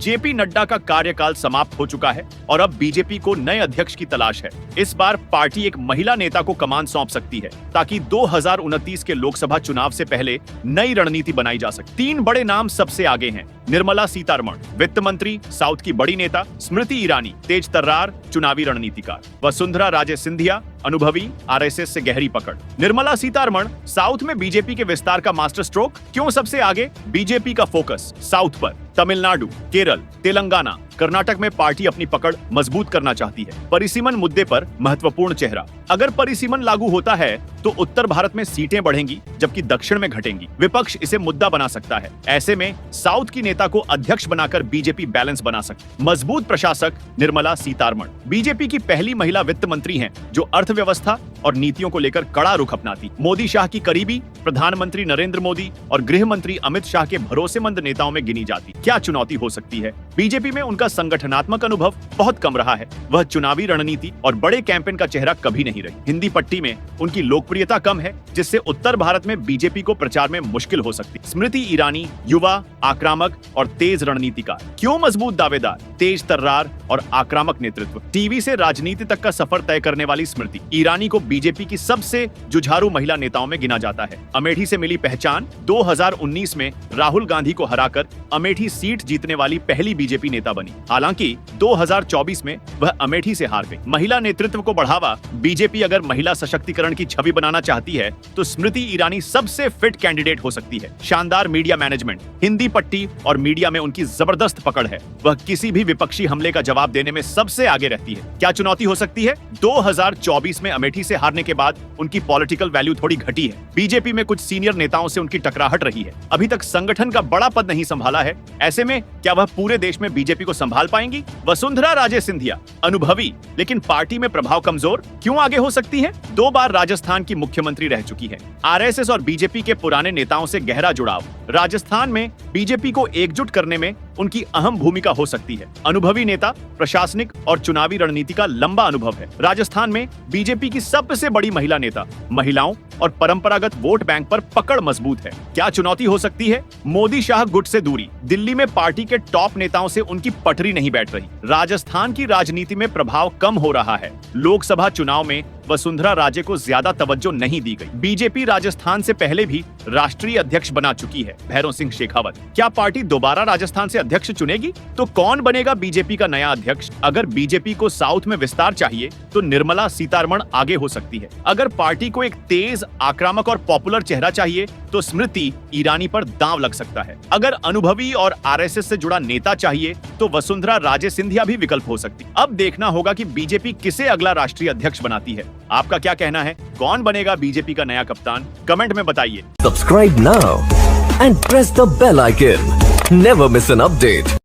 JP Nadda का कार्यकाल समाप्त हो चुका है और अब बीजेपी को नए अध्यक्ष की तलाश है। इस बार पार्टी एक महिला नेता को कमान सौंप सकती है ताकि 2029 के लोकसभा चुनाव से पहले नई रणनीति बनाई जा सके। 3 बड़े नाम सबसे आगे हैं। निर्मला सीतारमण, वित्त मंत्री, साउथ की बड़ी नेता। स्मृति ईरानी, तेज तर्रार, चुनावी रणनीतिकार। वसुंधरा राजे सिंधिया, अनुभवी, आरएसएस से गहरी पकड़। निर्मला सीतारमण, साउथ में बीजेपी के विस्तार का मास्टर स्ट्रोक। क्यों सबसे आगे? बीजेपी का फोकस साउथ पर। तमिलनाडु, केरल, तेलंगाना, कर्नाटक में पार्टी अपनी पकड़ मजबूत करना चाहती है। परिसीमन मुद्दे पर महत्वपूर्ण चेहरा। अगर परिसीमन लागू होता है तो उत्तर भारत में सीटें बढ़ेंगी जबकि दक्षिण में घटेंगी। विपक्ष इसे मुद्दा बना सकता है। ऐसे में साउथ की नेता को अध्यक्ष बनाकर बीजेपी बैलेंस बना सकती। मजबूत प्रशासक निर्मला सीतारमण बीजेपी की पहली महिला वित्त मंत्री हैं जो अर्थव्यवस्था और नीतियों को लेकर कड़ा रुख अपनाती। मोदी शाह की करीबी, प्रधानमंत्री नरेंद्र मोदी और गृह मंत्री अमित शाह के भरोसेमंद नेताओं में गिनी जाती। क्या चुनौती हो सकती है? बीजेपी में उनका संगठनात्मक अनुभव बहुत कम रहा है। वह चुनावी रणनीति और बड़े कैंपेन का चेहरा कभी नहीं रही। हिंदी पट्टी में उनकी लोकप्रियता कम है, जिससे उत्तर भारत में बीजेपी को प्रचार में मुश्किल हो सकती। स्मृति ईरानी, युवा, आक्रामक और तेज रणनीतिकार। क्यों मजबूत दावेदार, तेज तर्रार और आक्रामक नेतृत्व। टीवी से राजनीति तक का सफर तय करने वाली स्मृति ईरानी को बीजेपी की सबसे जुझारू महिला नेताओं में गिना जाता है। अमेठी से मिली पहचान। 2019 में राहुल गांधी को हराकर अमेठी सीट जीतने वाली पहली बीजेपी नेता बनी। हालांकि 2024 में वह अमेठी से हार गई। महिला नेतृत्व को बढ़ावा। बीजेपी अगर महिला सशक्तिकरण की छवि बनाना चाहती है तो स्मृति ईरानी सबसे फिट कैंडिडेट हो सकती है। शानदार मीडिया मैनेजमेंट, हिंदी पट्टी और मीडिया में उनकी जबरदस्त पकड़ है। वह किसी भी विपक्षी हमले का जवाब देने में सबसे आगे रहती है। क्या चुनौती हो सकती है? 2024 में अमेठी से हारने के बाद उनकी पॉलिटिकल वैल्यू थोड़ी घटी है। बीजेपी में कुछ सीनियर नेताओं से उनकी टकराहट रही है। अभी तक संगठन का बड़ा पद नहीं संभाला है। ऐसे में क्या वह पूरे देश में बीजेपी को संभाल पाएंगी? वसुंधरा राजे सिंधिया, अनुभवी लेकिन पार्टी में प्रभाव कमजोर। क्यों आगे हो सकती है? 2 बार राजस्थान की मुख्यमंत्री रह चुकी है। आरएसएस और बीजेपी के पुराने नेताओं से गहरा जुड़ाव। राजस्थान में बीजेपी को एकजुट करने में उनकी अहम भूमिका हो सकती है। अनुभवी नेता, प्रशासनिक और चुनावी रणनीति का लंबा अनुभव है। राजस्थान में बीजेपी की सबसे बड़ी महिला नेता। महिलाओं और परंपरागत वोट बैंक पर पकड़ मजबूत है। क्या चुनौती हो सकती है? मोदी शाह गुट से दूरी। दिल्ली में पार्टी के टॉप नेताओं से उनकी पटरी नहीं बैठ रही। राजस्थान की राजनीति में प्रभाव कम हो रहा है। लोकसभा चुनाव में वसुंधरा राजे को ज्यादा तवज्जो नहीं दी गई। बीजेपी राजस्थान से पहले भी राष्ट्रीय अध्यक्ष बना चुकी है। भैरव सिंह शेखावत। क्या पार्टी दोबारा राजस्थान से अध्यक्ष चुनेगी? तो कौन बनेगा बीजेपी का नया अध्यक्ष? अगर बीजेपी को साउथ में विस्तार चाहिए तो निर्मला सीतारमण आगे हो सकती है। अगर पार्टी को एक तेज, आक्रामक और पॉपुलर चेहरा चाहिए तो स्मृति ईरानी पर दांव लग सकता है। अगर अनुभवी और आरएसएस से जुड़ा नेता चाहिए तो वसुंधरा राजे सिंधिया भी विकल्प हो सकती। अब देखना होगा कि बीजेपी किसे अगला राष्ट्रीय अध्यक्ष बनाती है। आपका क्या कहना है? कौन बनेगा बीजेपी का नया कप्तान? कमेंट में बताइए। Subscribe now and press the bell icon. Never miss an update.